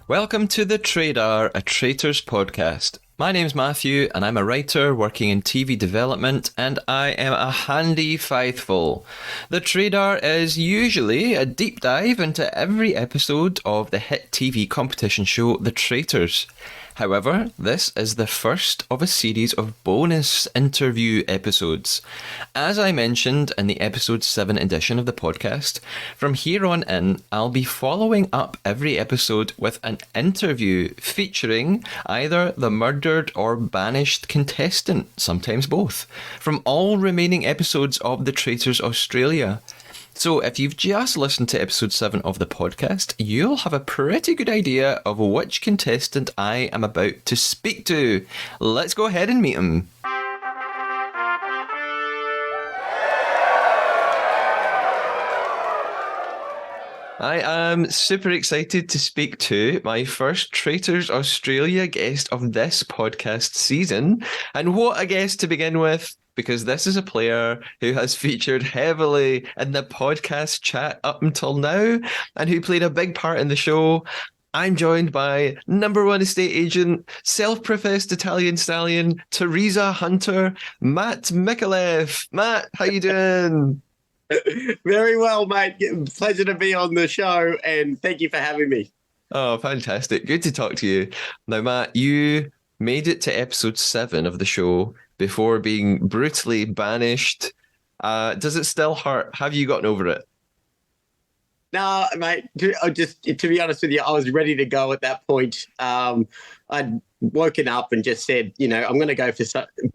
Welcome to the Trader, a Traitors podcast. My name's Matthew, and I'm a writer working in TV development, and I am a handy faithful. The Trader is usually a deep dive into every episode of the hit TV competition show The Traitors. However, this is the first of a series of bonus interview episodes. As I mentioned in the episode 7 edition of the podcast, from here on in, I'll be following up every episode with an interview featuring either the murdered or banished contestant, sometimes both, from all remaining episodes of The Traitors Australia. So if you've just listened to episode 7 of the podcast, you'll have a pretty good idea of which contestant I am about to speak to. Let's go ahead and meet him. I am super excited to speak to my first Traitors Australia guest of this podcast season. And what a guest to begin with, because this is a player who has featured heavily in the podcast chat up until now and who played a big part in the show. I'm joined by number one estate agent, self-professed Italian stallion, Teresa Hunter, Matt Micallef. Matt, how you doing? Very well, mate. Pleasure to be on the show, and thank you for having me. Oh, fantastic. Good to talk to you. Now, Matt, you made it to episode 7 of the show before being brutally banished. Does it still hurt? Have you gotten over it? No, mate, to be honest with you, I was ready to go at that point. I'd woken up and just said, I'm going to go for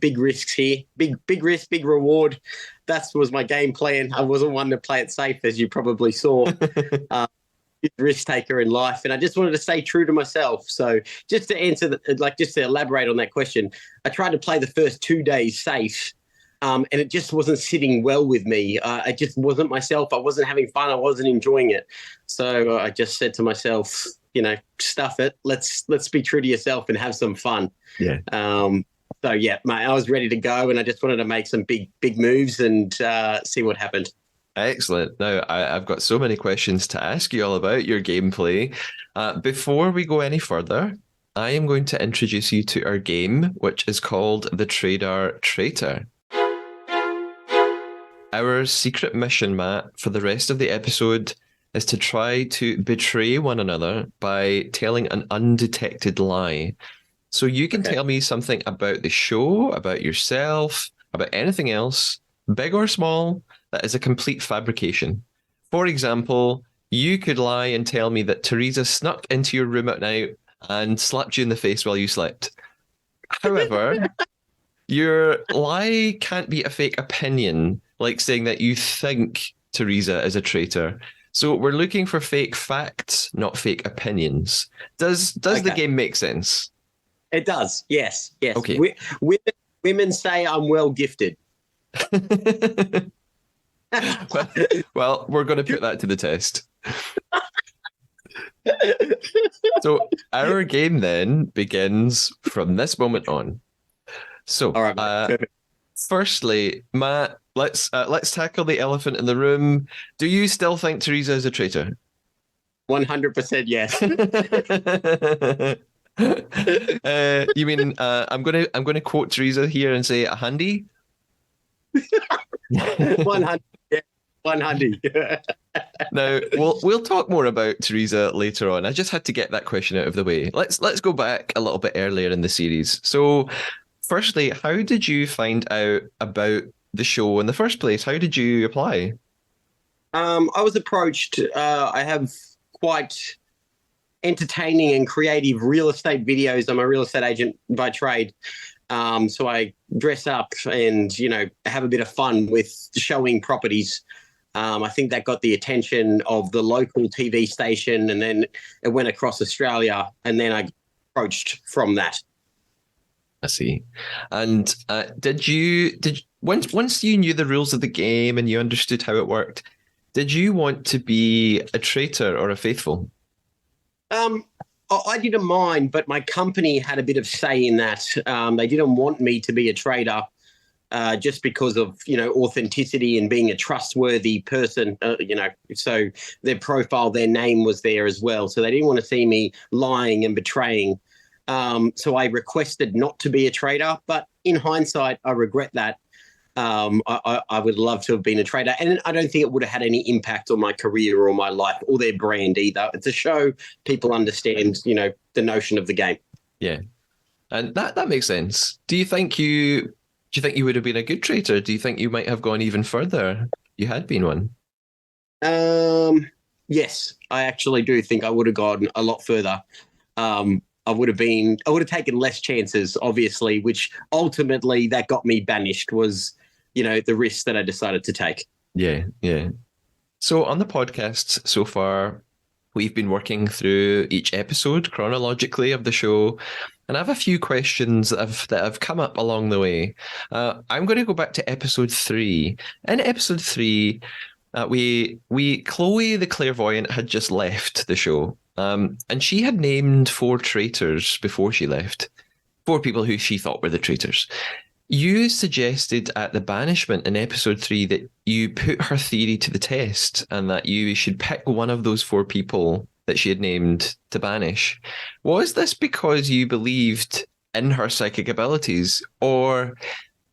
big risks here. Big risk, big reward. That was my game plan. I wasn't one to play it safe, as you probably saw. Risk taker in life, and I just wanted to stay true to myself. So just to answer just to elaborate on that question, I tried to play the first 2 days safe, and it just wasn't sitting well with me. I just wasn't myself. I wasn't having fun. I wasn't enjoying it. So I just said to myself, stuff it. Let's be true to yourself and have some fun. Yeah. So yeah, mate, I was ready to go, and I just wanted to make some big moves and see what happened. Excellent. Now, I've got so many questions to ask you all about your gameplay. Before we go any further, I am going to introduce you to our game, which is called the Trader Traitor. Our secret mission, Matt, for the rest of the episode is to try to betray one another by telling an undetected lie. So you can tell me something about the show, about yourself, about anything else, big or small, that is a complete fabrication. For example, you could lie and tell me that Teresa snuck into your room at night and slapped you in the face while you slept. However, your lie can't be a fake opinion, like saying that you think Teresa is a traitor. So we're looking for fake facts, not fake opinions. Does the game make sense? It does, yes. Okay. Women say I'm well gifted. Well, we're going to put that to the test. So our game then begins from this moment on. So, all right, firstly, Matt, let's tackle the elephant in the room. Do you still think Teresa is a traitor? 100% yes. You mean I'm gonna quote Teresa here and say a handy? 100. 100. Now we'll talk more about Teresa later on. I just had to get that question out of the way. Let's go back a little bit earlier in the series. So, firstly, how did you find out about the show in the first place? How did you apply? I was approached. I have quite entertaining and creative real estate videos. I'm a real estate agent by trade. So I dress up and, have a bit of fun with showing properties. I think that got the attention of the local TV station, and then it went across Australia, and then I approached from that. I see. And once you knew the rules of the game and you understood how it worked, did you want to be a traitor or a faithful? I didn't mind, but my company had a bit of say in that. They didn't want me to be a trader. just because of, authenticity and being a trustworthy person, so their profile, their name was there as well. So they didn't want to see me lying and betraying. So I requested not to be a traitor, but in hindsight, I regret that. I would love to have been a traitor, and I don't think it would have had any impact on my career or my life or their brand either. It's a show, people understand, the notion of the game. Yeah. And that makes sense. Do you think you would have been a good traitor? Do you think you might have gone even further if you had been one? Yes, I actually do think I would have gone a lot further. I would have taken less chances, obviously, which ultimately that got me banished was, the risk that I decided to take. Yeah, yeah. So on the podcast so far, we've been working through each episode chronologically of the show, and I have a few questions that have come up along the way. I'm going to go back to episode 3. In episode 3, Chloe the clairvoyant had just left the show, and she had named 4 traitors before she left, 4 people who she thought were the traitors. You suggested at the banishment in episode 3 that you put her theory to the test and that you should pick one of those 4 people that she had named to banish. Was this because you believed in her psychic abilities, or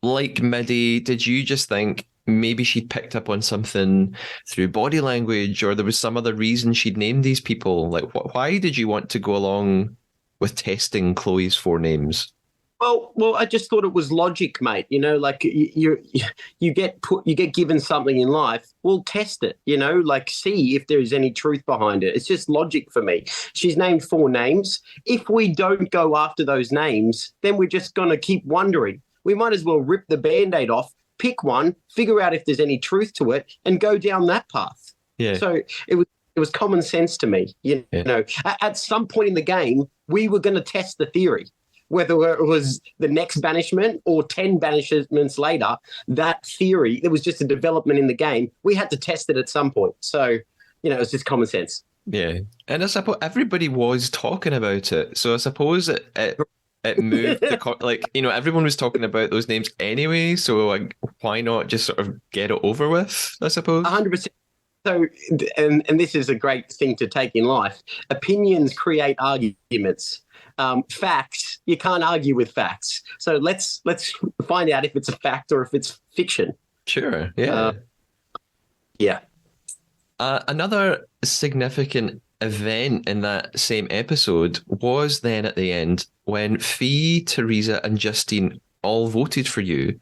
like Middy, did you just think maybe she'd picked up on something through body language, or there was some other reason she'd named these people? Like, why did you want to go along with testing Chloe's 4 names? Well, I just thought it was logic, mate. Like you get given something in life. Well, test it. Like see if there's any truth behind it. It's just logic for me. She's named 4 names. If we don't go after those names, then we're just gonna keep wondering. We might as well rip the Band-Aid off, pick one, figure out if there's any truth to it, and go down that path. Yeah. So it was common sense to me. At some point in the game, we were going to test the theory. Whether it was the next banishment or 10 banishments later, that theory, it was just a development in the game. We had to test it at some point. So, it's just common sense. Yeah. And I suppose everybody was talking about it. So I suppose it moved everyone was talking about those names anyway. So why not just sort of get it over with, I suppose? 100%. So, and this is a great thing to take in life. Opinions create arguments. Facts, you can't argue with facts. So let's find out if it's a fact or if it's fiction. Sure. Yeah. Yeah. Another significant event in that same episode was then at the end when Fee, Teresa, and Justine all voted for you.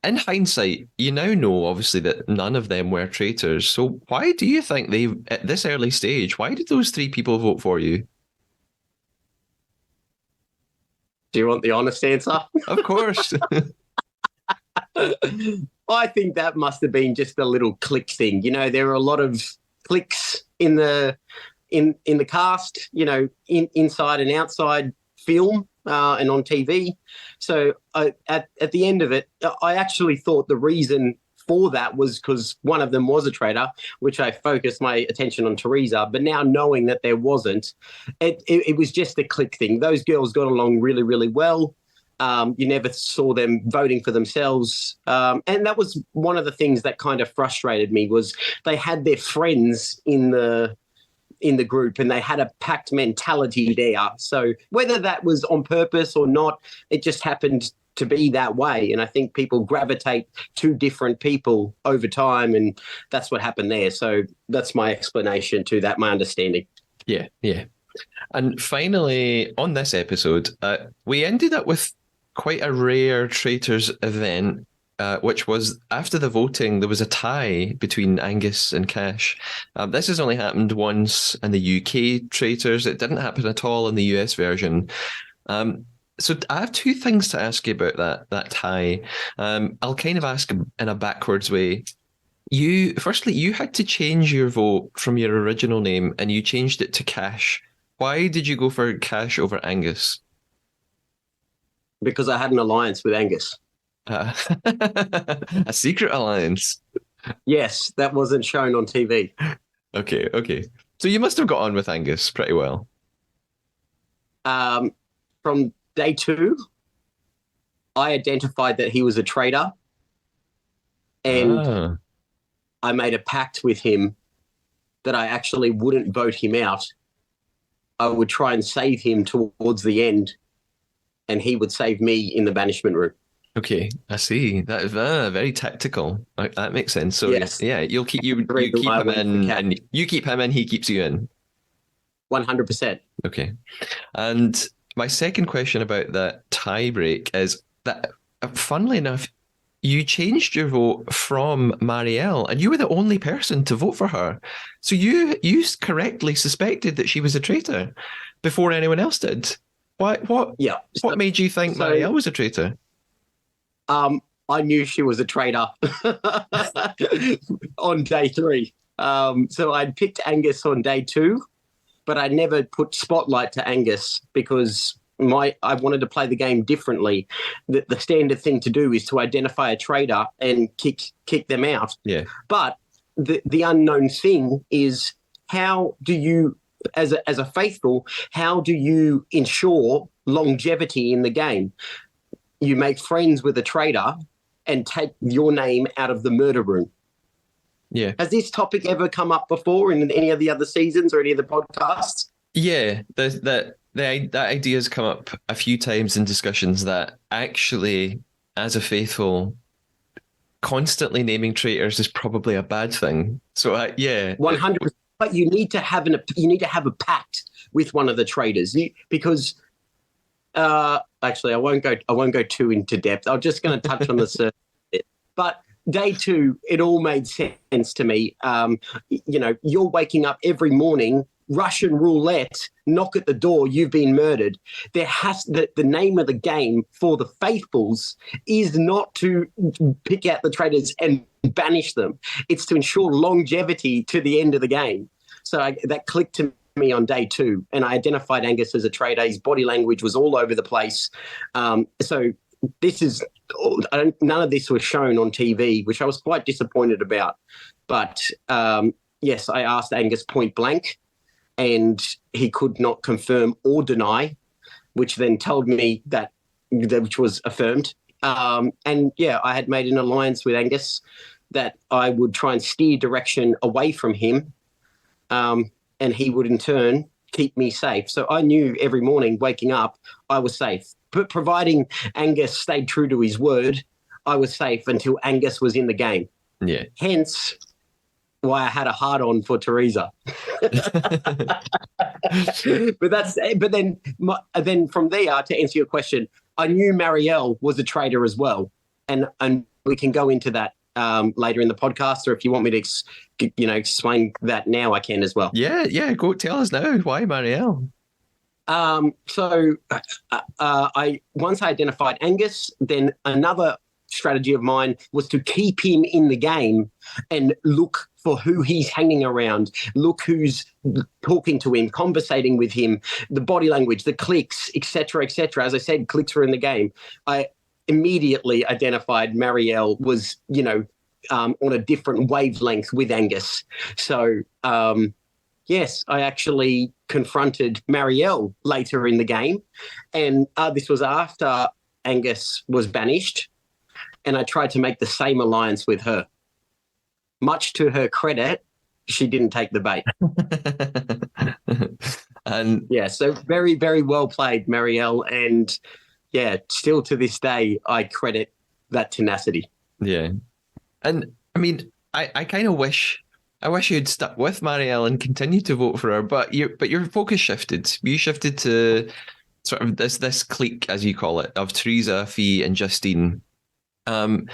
In hindsight, you now know obviously that none of them were traitors. So why do you think at this early stage, why did those 3 people vote for you? Do you want the honest answer? Of course. I think that must have been just a little click thing. There are a lot of clicks in the cast, inside and outside film and on TV. So at the end of it, I actually thought the reason for that was because one of them was a traitor, which I focused my attention on Teresa. But now knowing that there wasn't, it was just a click thing. Those girls got along really, really well. You never saw them voting for themselves. And that was one of the things that kind of frustrated me was they had their friends in the group and they had a pact mentality there. So whether that was on purpose or not, it just happened to be that way. And I think people gravitate to different people over time, and that's what happened there. So that's my explanation to that, my understanding. Yeah, yeah. And finally, on this episode, we ended up with quite a rare Traitors event, which was after the voting, there was a tie between Angus and Cash. This has only happened once in the UK Traitors. It didn't happen at all in the US version. So I have 2 things to ask you about that tie. I'll kind of ask in a backwards way. Firstly, you had to change your vote from your original name and you changed it to Cash. Why did you go for Cash over Angus? Because I had an alliance with Angus. A secret alliance? Yes, that wasn't shown on TV. Okay. So you must have got on with Angus pretty well. From day 2, I identified that he was a traitor, and Ah, I made a pact with him that I actually wouldn't vote him out. I would try and save him towards the end, and he would save me in the banishment room. okay. I see. That is very tactical. That makes sense. So Yes, yeah, the you reason keep why I him went for in, cat. and you keep him in. He keeps you in. 100%. Okay. And my second question about that tie break is that, funnily enough, you changed your vote from Marielle, and you were the only person to vote for her. So you correctly suspected that she was a traitor before anyone else did. Why? Yeah. What made you think So Marielle was a traitor? I knew she was a traitor on day 3. So I'd picked Angus on day 2, but I never put spotlight to Angus because I wanted to play the game differently. The standard thing to do is to identify a traitor and kick them out. Yeah. But the unknown thing is, how do you, as a faithful, how do you ensure longevity in the game? You make friends with a traitor and take your name out of the murder room. Yeah. Has this topic ever come up before in any of the other seasons or any of the podcasts? Yeah, that idea has come up a few times in discussions that actually, as a faithful, constantly naming traitors is probably a bad thing. So yeah, 100%. But you need to have a pact with one of the traitors because actually I won't go too into depth. I'm just going to touch on the surface. But day 2, it all made sense to me. You're waking up every morning, Russian roulette, knock at the door, you've been murdered. The name of the game for the faithfuls is not to pick out the traitors and banish them. It's to ensure longevity to the end of the game. So that clicked to me on day 2, and I identified Angus as a traitor. His body language was all over the place. So this is none of this was shown on TV, which I was quite disappointed about. But yes, I asked Angus point blank, and he could not confirm or deny, which then told me which was affirmed. And yeah, I had made an alliance with Angus that I would try and steer direction away from him, and he would in turn keep me safe. So I knew every morning waking up, I was safe. But providing Angus stayed true to his word, I was safe until Angus was in the game. yeah. Hence why I had a hard on for Teresa. But then from there, to answer your question, I knew Marielle was a traitor as well, and we can go into that later in the podcast, or if you want me to explain that now, I can as well. Yeah, go tell us now. Why Marielle? So once I identified Angus, then another strategy of mine was to keep him in the game and look for who he's hanging around, look who's talking to him, conversating with him, the body language, the clicks, etc., etc. As I said, clicks were in the game. I immediately identified Marielle was, on a different wavelength with Angus. So, yes, I actually confronted Marielle later in the game, and this was after Angus was banished, and I tried to make the same alliance with her. Much to her credit, she didn't take the bait. And yeah, so very, very well played, Marielle, and yeah, still to this day, I credit that tenacity. yeah, and I mean, I kind of wish. I wish you'd stuck with Marielle and continued to vote for her, but your focus shifted. You shifted to sort of this clique, as you call it, of Teresa, Fee, and Justine.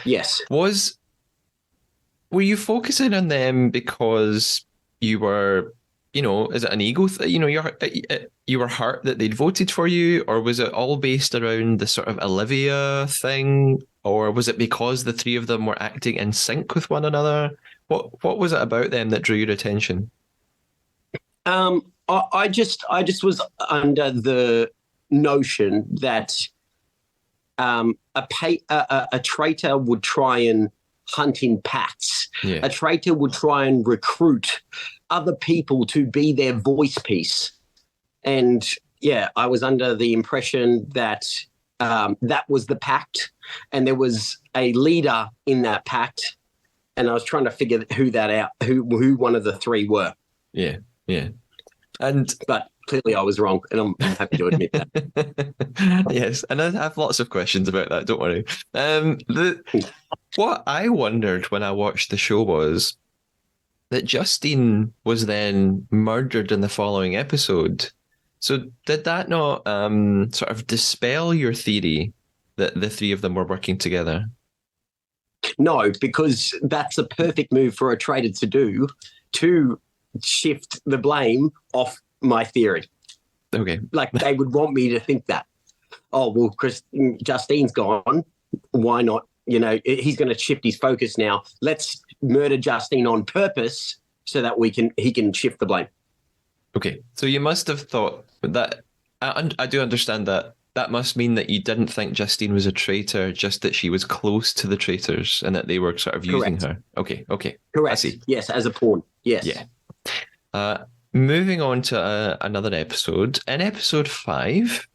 Yes. Were you focusing on them because you were, is it an ego thing? You were hurt that they'd voted for you, or was it all based around the sort of Olivia thing, or was it because the three of them were acting in sync with one another? What was it about them that drew your attention? I just was under the notion that a traitor would try and hunt in packs. Yeah. A traitor would try and recruit other people to be their voice piece. And yeah, I was under the impression that that was the pact, and there was a leader in that pact, and I was trying to figure who that out, who one of the three were. Yeah, yeah. But clearly I was wrong, and I'm happy to admit that. Yes, and I have lots of questions about that, don't worry. What I wondered when I watched the show was that Justine was then murdered in the following episode. So did that not sort of dispel your theory that the three of them were working together? No, because that's a perfect move for a traitor to do, to shift the blame off my theory. Okay. Like, they would want me to think that. Oh, well, Justine's gone. Why not? You know, he's going to shift his focus now. Let's murder Justine on purpose so that he can shift the blame. Okay. So you must have thought that, I do understand that. That must mean that you didn't think Justine was a traitor, just that she was close to the traitors and that they were sort of using her. Okay. Correct. I see. Yes, as a pawn. Yes. Yeah. Moving on to another episode. In episode 5,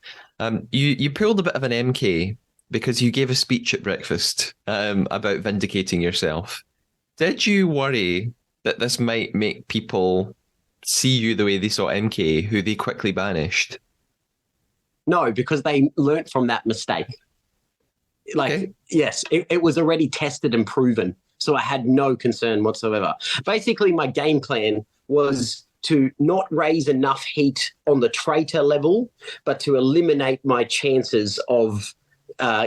you pulled a bit of an MK because you gave a speech at breakfast about vindicating yourself. Did you worry that this might make people see you the way they saw MK, who they quickly banished? No, because they learnt from that mistake. Like, yes, it was already tested and proven, so I had no concern whatsoever. Basically, my game plan was to not raise enough heat on the traitor level, but to eliminate my chances of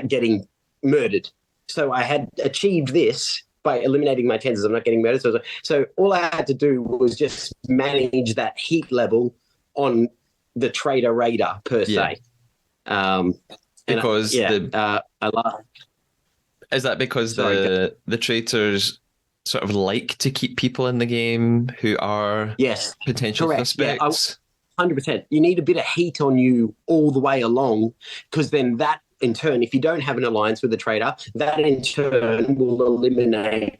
getting murdered. So I had achieved this by eliminating my chances of not getting murdered. So all I had to do was just manage that heat level on the traitor raider per se. Because I love. Is that because the traitors sort of like to keep people in the game who are potential suspects? 100%. You need a bit of heat on you all the way along, because then that in turn, if you don't have an alliance with the traitor, that in turn will eliminate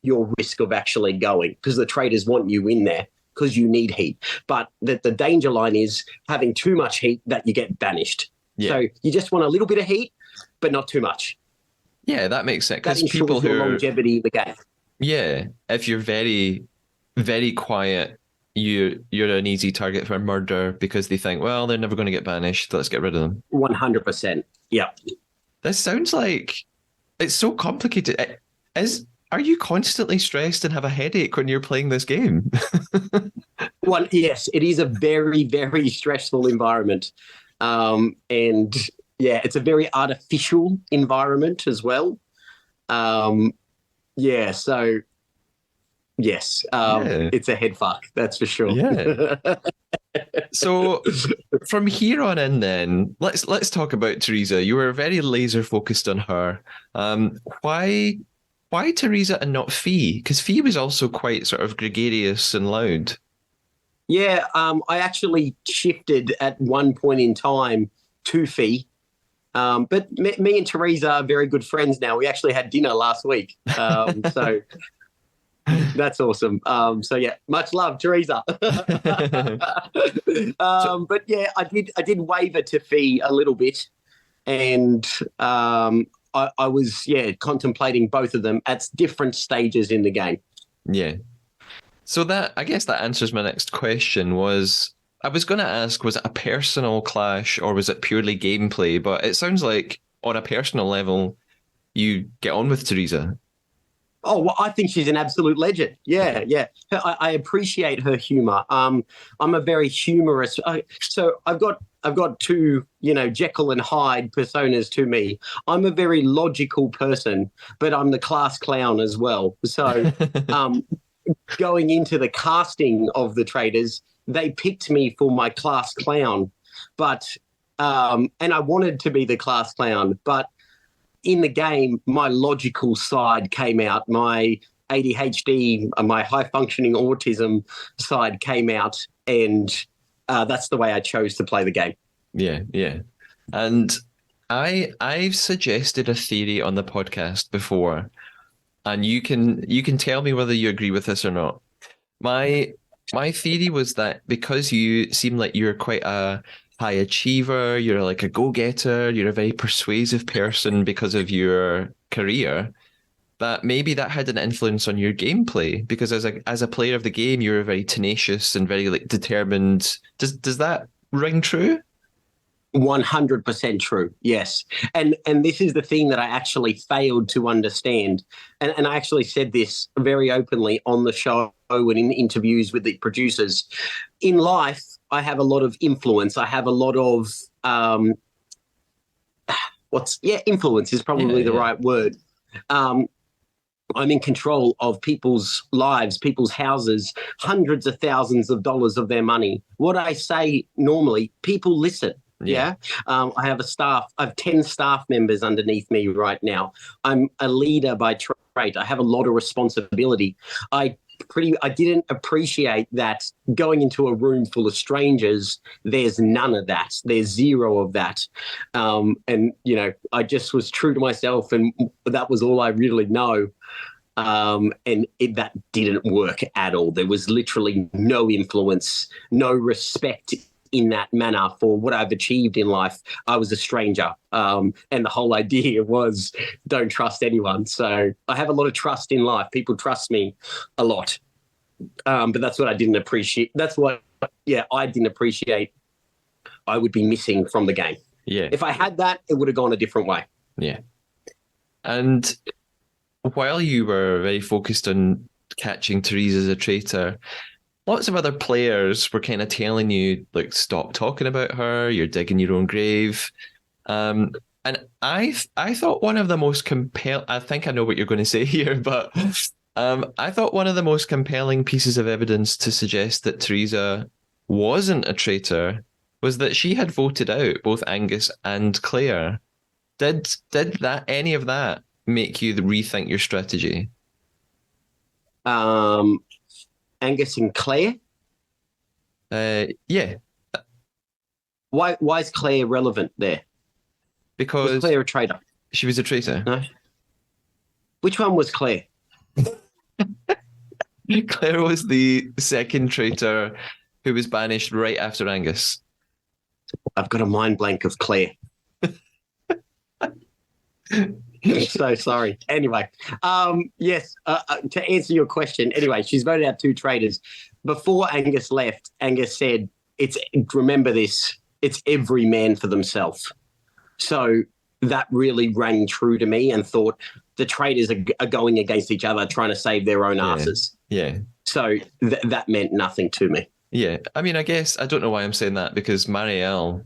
your risk of actually going, because the traitors want you in there because you need heat. But the danger line is having too much heat that you get banished. Yeah. So you just want a little bit of heat, but not too much. Yeah, that makes sense. That ensures people your longevity in the game. Yeah, if you're very, very quiet, you're an easy target for murder because they think, well, they're never going to get banished. Let's get rid of them. 100%. Yeah. This sounds like it's so complicated. Are you constantly stressed and have a headache when you're playing this game? Well, yes, it is a very, very stressful environment. And yeah, it's a very artificial environment as well. Yeah, so yes, it's a head fuck, that's for sure. Yeah. So from here on in then, let's talk about Teresa. You were very laser focused on her. Why Teresa and not Fee? Because Fee was also quite sort of gregarious and loud. Yeah, I actually shifted at one point in time to Fee. But me and Teresa are very good friends now. We actually had dinner last week. So that's awesome. So yeah, much love, Teresa. But yeah, I did waver to Fee a little bit, and I was contemplating both of them at different stages in the game. Yeah. So I guess that answers my next question. I was going to ask, was it a personal clash or was it purely gameplay? But it sounds like on a personal level, you get on with Teresa. Oh, well, I think she's an absolute legend. Yeah. I appreciate her humor. I'm a very humorous. So I've got two, Jekyll and Hyde personas to me. I'm a very logical person, but I'm the class clown as well. So going into the casting of the Traitors, they picked me for my class clown, but and I wanted to be the class clown, but in the game, my logical side came out. My ADHD, my high functioning autism side came out, and that's the way I chose to play the game. Yeah. And I've suggested a theory on the podcast before, and you can tell me whether you agree with this or not. My theory was that because you seem like you're quite a high achiever, you're like a go-getter, you're a very persuasive person because of your career, that maybe that had an influence on your gameplay, because as a player of the game, you're very tenacious and very like determined. Does that ring true? 100% true. Yes. And this is the thing that I actually failed to understand. And I actually said this very openly on the show and in interviews with the producers. In life, I have a lot of influence. I have a lot of influence is probably the right word. I'm in control of people's lives, people's houses, hundreds of thousands of dollars of their money. What I say normally, people listen. Yeah. I have I have 10 staff members underneath me right now. I'm a leader by trade. I have a lot of responsibility. I didn't appreciate that going into a room full of strangers, there's none of that. There's zero of that. And, I just was true to myself, and that was all I really know. That didn't work at all. There was literally no influence, no respect in that manner for what I've achieved in life. I was a stranger. And the whole idea was don't trust anyone. So I have a lot of trust in life. People trust me a lot. But that's what I didn't appreciate. That's what, I didn't appreciate I would be missing from the game. Yeah. If I had that, it would have gone a different way. Yeah. And while you were very focused on catching Therese as a traitor, lots of other players were kind of telling you, like, stop talking about her, you're digging your own grave. And I thought one of the most I think I know what you're going to say here, but I thought one of the most compelling pieces of evidence to suggest that Teresa wasn't a traitor was that she had voted out both Angus and Claire. Did any of that make you rethink your strategy? Angus and Claire? Yeah. Why is Claire relevant there? Because was Claire a traitor? She was a traitor. No. Which one was Claire? Claire was the second traitor who was banished right after Angus. I've got a mind blank of Claire. So sorry. Anyway, yes, to answer your question, anyway, she's voted out 2 traitors. Before Angus left, Angus said, remember this, it's every man for themselves. So that really rang true to me, and thought the traitors are going against each other, trying to save their own asses. Yeah. So that meant nothing to me. Yeah. I mean, I guess, I don't know why I'm saying that, because Marielle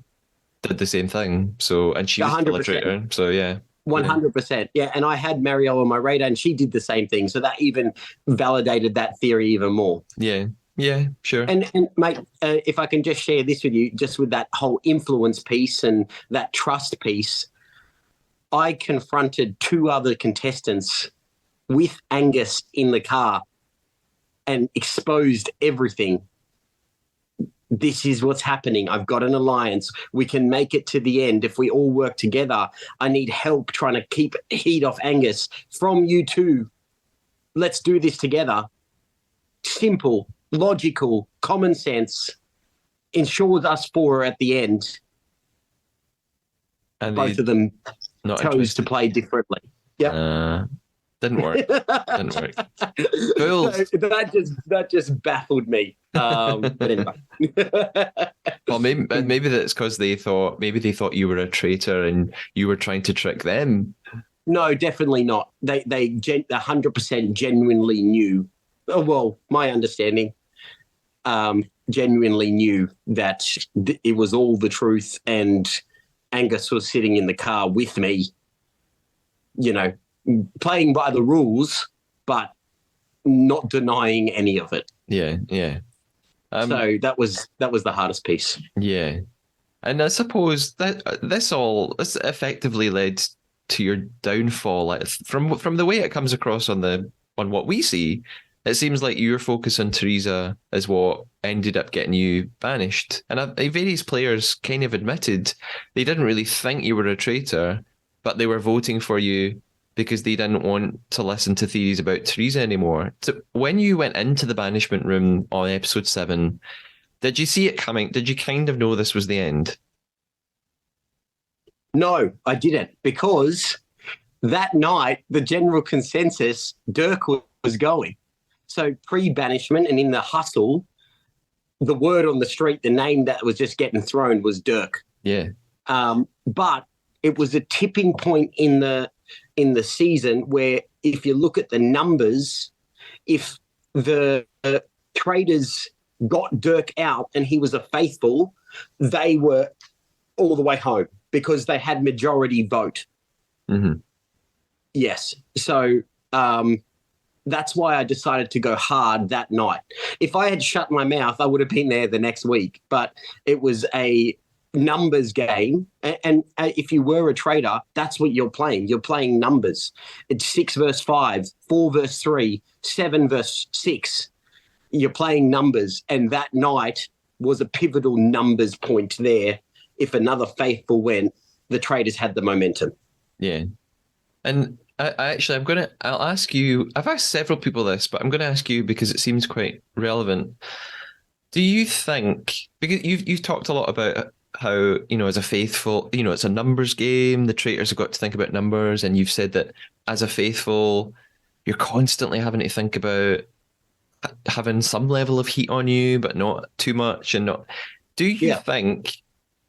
did the same thing. So, and she was still a traitor. So, yeah. 100%. Yeah. And I had Marielle on my radar, and she did the same thing. So that even validated that theory even more. Yeah. Yeah, sure. And mate, if I can just share this with you, just with that whole influence piece and that trust piece, I confronted 2 other contestants with Angus in the car and exposed everything. This is what's happening. I've got an alliance. We can make it to the end if we all work together. I need help trying to keep heat off Angus from you two. Let's do this together. Simple, logical, common sense ensures us 4 at the end. And both of them chose to play differently. Yeah. Didn't work. Didn't work. Cool. So that just baffled me. But anyway. Well, maybe that's because they thought you were a traitor and you were trying to trick them. No, definitely not. They 100% genuinely knew. Oh, well, my understanding, genuinely knew that it was all the truth, and Angus was sitting in the car with me, playing by the rules, but not denying any of it. Yeah, yeah. So that was the hardest piece. Yeah, and I suppose that this effectively led to your downfall. Like, from the way it comes across on what we see, it seems like your focus on Teresa is what ended up getting you banished. And various players kind of admitted they didn't really think you were a traitor, but they were voting for you because they didn't want to listen to theories about Teresa anymore. So when you went into the banishment room on episode 7, did you see it coming? Did you kind of know this was the end? No, I didn't, because that night the general consensus, Dirk was going. So pre-banishment and in the hustle, the word on the street, the name that was just getting thrown was Dirk. Yeah. But it was a tipping point in the season where, if you look at the numbers, if the Traitors got Dirk out and he was a faithful, they were all the way home because they had majority vote. Mm-hmm. Yes. So that's why I decided to go hard that night. If I had shut my mouth, I would have been there the next week. But it was a numbers game. And if you were a traitor, that's what you're playing. You're playing numbers. It's 6 versus 5, 4 versus 3, 7 versus 6. You're playing numbers. And that night was a pivotal numbers point there. If another faithful went, the Traitors had the momentum. Yeah. And I'll ask you, I've asked several people this, but I'm going to ask you because it seems quite relevant. Do you think, because you've talked a lot about how, as a faithful, it's a numbers game, the Traitors have got to think about numbers, and you've said that as a faithful, you're constantly having to think about having some level of heat on you, but not too much, and not. Do you think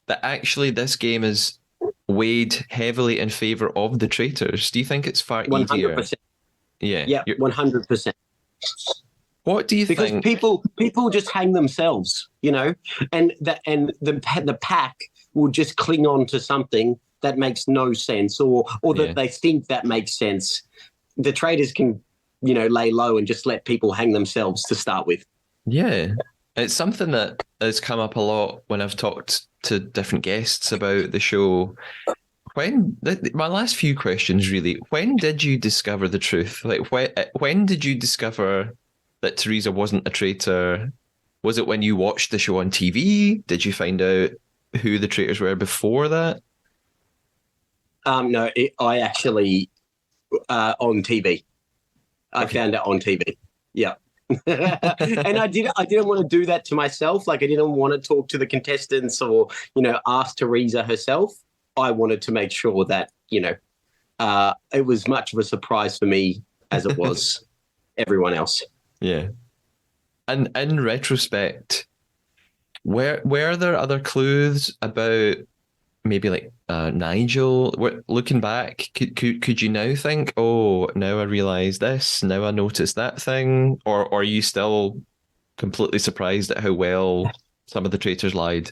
that actually this game is weighed heavily in favour of the Traitors? Do you think it's far 100%. easier? Yeah, 100%. What do you think? Because people just hang themselves, and the pack will just cling on to something that makes no sense, or that they think that makes sense. The Traitors can, lay low and just let people hang themselves to start with. Yeah. It's something that has come up a lot when I've talked to different guests about the show. My last few questions, really, when did you discover the truth? Like, when did you discover that Teresa wasn't a traitor? Was it when you watched the show on TV? Did you find out who the Traitors were before that? No, I actually, on TV. I found it on TV. Yeah. And I didn't want to do that to myself. Like, I didn't want to talk to the contestants or, ask Teresa herself. I wanted to make sure that, it was much of a surprise for me as it was everyone else. Yeah. And in retrospect, were there other clues about maybe like Nigel? Looking back, could you now think, oh, now I realise this, now I notice that thing? Or are you still completely surprised at how well some of the Traitors lied?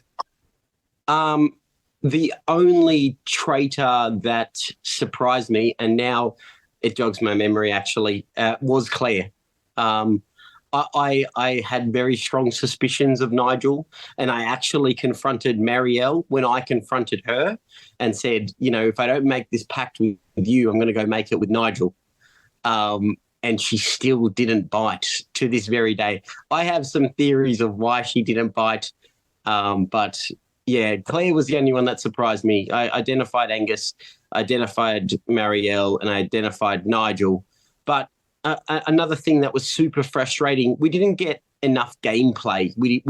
The only traitor that surprised me, and now it jogs my memory actually, was Claire. I had very strong suspicions of Nigel, and I actually confronted Marielle when I confronted her and said, if I don't make this pact with you, I'm going to go make it with Nigel. And she still didn't bite to this very day. I have some theories of why she didn't bite, but yeah, Claire was the only one that surprised me. I identified Angus, identified Marielle, and I identified Nigel. But another thing that was super frustrating, we didn't get enough gameplay. We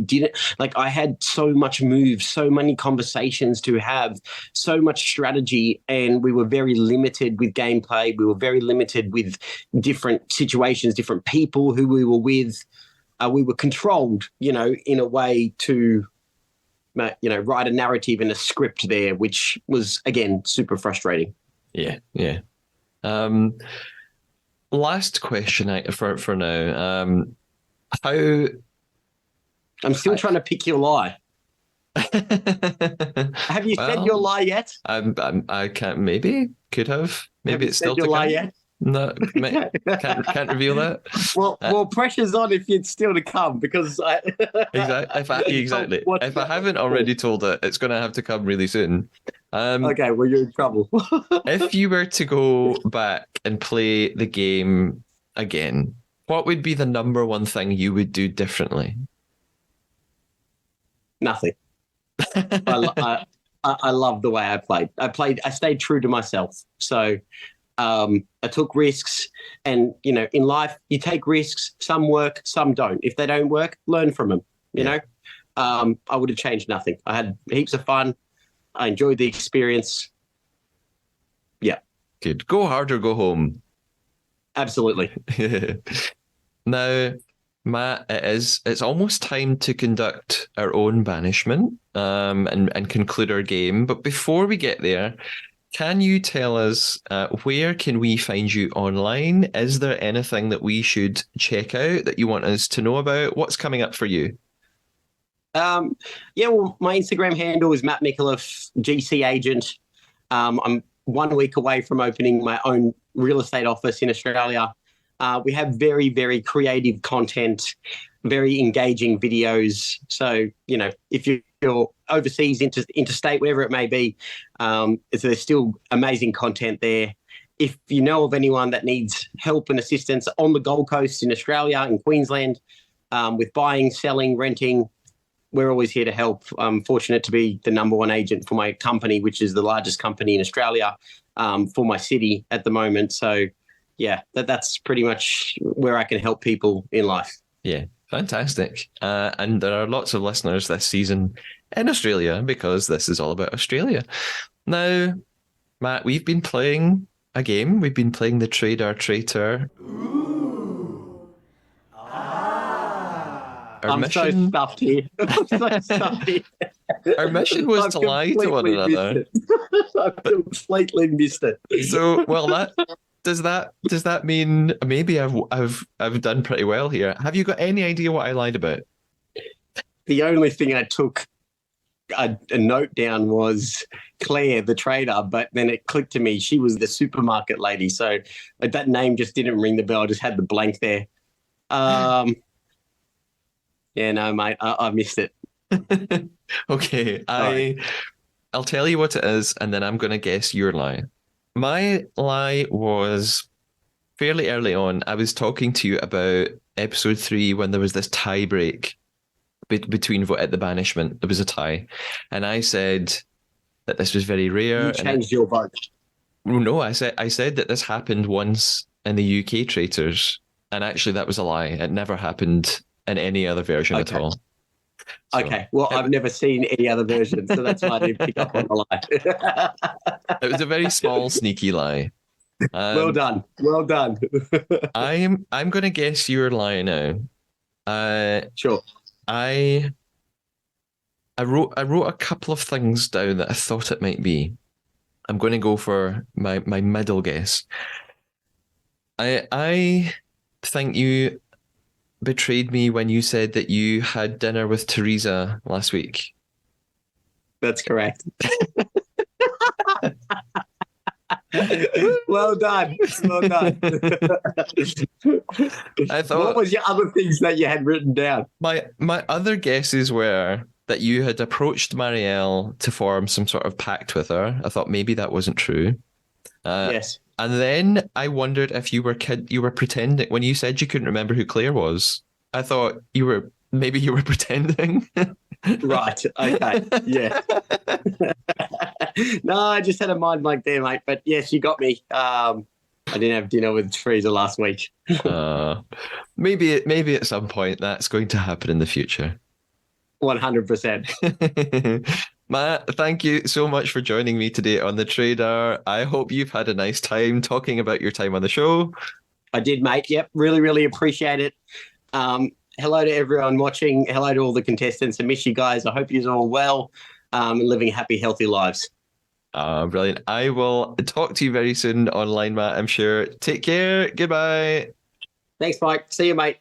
didn't, like, I had so much moves, so many conversations to have, so much strategy, and we were very limited with gameplay. We were very limited with different situations, different people who we were with. We were controlled, in a way to, write a narrative and a script there, which was, again, super frustrating. Yeah. Last question for now. How? I'm still trying to pick your lie. Have you said your lie yet? I can't. Maybe could have. Maybe it's still your lie yet? No, can't reveal that. Well, pressure's on if it's still to come, because exactly. If I haven't already told it, it's going to have to come really soon. Okay, well, you're in trouble. If you were to go back and play the game again, what would be the number one thing you would do differently? Nothing. I love the way I played. I stayed true to myself. So I took risks, and in life you take risks. Some work, some don't. If they don't work, learn from them. I would have changed nothing. I had heaps of fun. I enjoyed the experience. Yeah, Good. Go hard or go home. absolutely. Now, Matt, it's almost time to conduct our own banishment and conclude our game. But before we get there, can you tell us where can we find you online? Is there anything that we should check out that you want us to know about? What's coming up for you? Yeah, well, my Instagram handle is Matt Micallef, GC agent. I'm 1 week away from opening my own real estate office in Australia. We have very, very creative content, very engaging videos. So, if you're overseas, interstate, wherever it may be, there's still amazing content there. If you know of anyone that needs help and assistance on the Gold Coast in Australia, in Queensland, with buying, selling, renting, we're always here to help. I'm fortunate to be the number one agent for my company, which is the largest company in Australia, for my city at the moment. So, yeah, that's pretty much where I can help people in life. Yeah, fantastic. And there are lots of listeners this season in Australia because this is all about Australia. Now, Matt, we've been playing a game. We've been playing the Traitor. I'm so stuffed here. Our mission was to lie to one another. I've completely missed it. So, well, does that mean maybe I've done pretty well here? Have you got any idea what I lied about? The only thing I took a note down was Claire, the trader, but then it clicked to me. She was the supermarket lady. So that name just didn't ring the bell. I just had the blank there. Yeah, no, mate, I missed it. Okay, I'll tell you what it is, and then I'm going to guess your lie. My lie was fairly early on. I was talking to you about episode 3 when there was this tie break between at the banishment. There was a tie, and I said that this was very rare. You changed your vote. No, I said that this happened once in the UK Traitors, and actually that was a lie. It never happened in any other version at all. So, okay, well, I've never seen any other version, so that's why I didn't pick up on the lie. It was a very small, sneaky lie. Well done. I'm going to guess your lie now. Sure. I wrote a couple of things down that I thought it might be. I'm going to go for my middle guess. I think you betrayed me when you said that you had dinner with Teresa last week. That's correct. Well done. I thought, what was your other things that you had written down? My other guesses were that you had approached Marielle to form some sort of pact with her. I thought maybe that wasn't true. Yes. And then I wondered if you were pretending when you said you couldn't remember who Claire was. I thought you were pretending. Right. Okay. Yeah. No, I just had a mind blank there, mate. But yes, you got me. I didn't have dinner with Teresa last week. Maybe at some point that's going to happen in the future. 100%. Matt, thank you so much for joining me today on The Trader. I hope you've had a nice time talking about your time on the show. I did, mate. Yep. Really, really appreciate it. Hello to everyone watching. Hello to all the contestants. I miss you guys. I hope you're all well and living happy, healthy lives. Brilliant. I will talk to you very soon online, Matt, I'm sure. Take care. Goodbye. Thanks, Mike. See you, mate.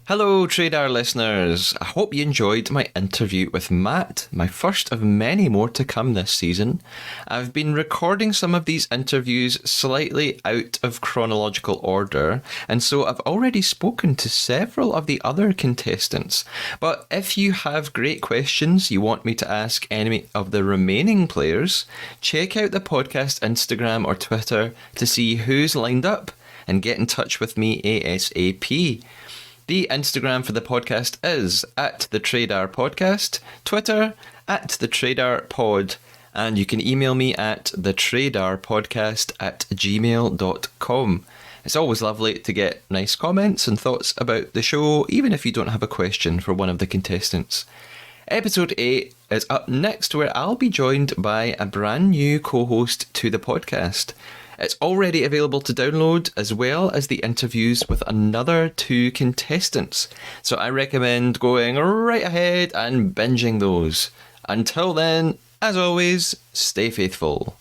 Hello, Trader listeners. I hope you enjoyed my interview with Matt, my first of many more to come this season. I've been recording some of these interviews slightly out of chronological order, and so I've already spoken to several of the other contestants. But if you have great questions you want me to ask any of the remaining players, check out the podcast Instagram or Twitter to see who's lined up and get in touch with me ASAP. The Instagram for the podcast is @TheTraderPodcast, Twitter @TheTraderPod, and you can email me at thetraderpodcast@gmail.com. It's always lovely to get nice comments and thoughts about the show, even if you don't have a question for one of the contestants. Episode 8 is up next, where I'll be joined by a brand new co-host to the podcast. It's already available to download, as well as the interviews with another 2 contestants. So I recommend going right ahead and binging those. Until then, as always, stay faithful.